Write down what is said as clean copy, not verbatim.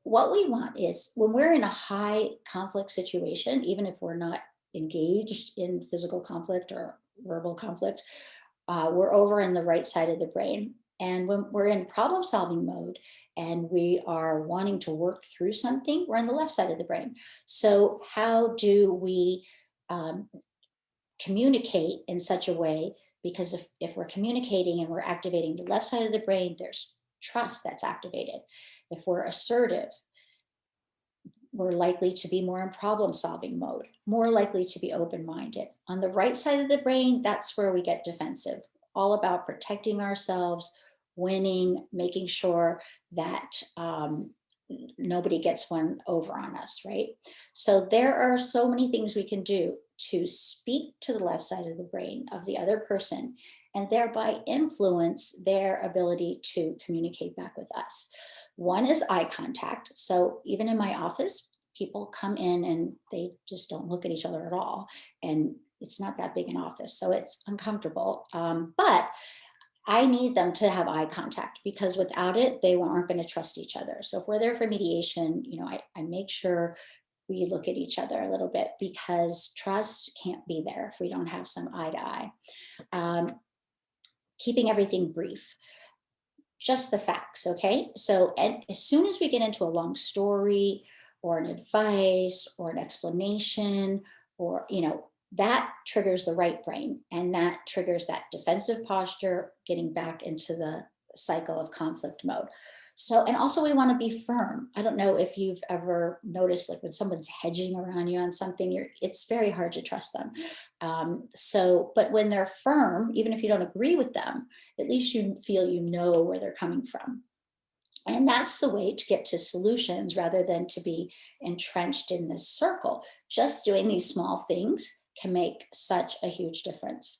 what we want is when we're in a high conflict situation, even if we're not engaged in physical conflict or verbal conflict, we're over in the right side of the brain. And when we're in problem solving mode and we are wanting to work through something, we're on the left side of the brain. So, how do we um, communicate in such a way? Because if we're communicating and we're activating the left side of the brain, there's trust that's activated. If we're assertive, we're likely to be more in problem solving mode, more likely to be open minded. On the right side of the brain, that's where we get defensive, all about protecting ourselves, winning, making sure that nobody gets one over on us, right? So there are so many things we can do to speak to the left side of the brain of the other person and thereby influence their ability to communicate back with us. One is eye contact. So even in my office, people come in and they just don't look at each other at all. And it's not that big an office, so it's uncomfortable. But I need them to have eye contact because without it, they aren't going to trust each other. So if we're there for mediation, I make sure we look at each other a little bit because trust can't be there if we don't have some eye to eye. Um, Keeping everything brief, just the facts, okay? So, and as soon as we get into a long story or an advice or an explanation, or, that triggers the right brain and that triggers that defensive posture, getting back into the cycle of conflict mode. So, and also we want to be firm. I don't know if you've ever noticed, like when someone's hedging around you on something, it's very hard to trust them. But when they're firm, even if you don't agree with them, at least you feel you know where they're coming from. And that's the way to get to solutions rather than to be entrenched in this circle. Just doing these small things can make such a huge difference.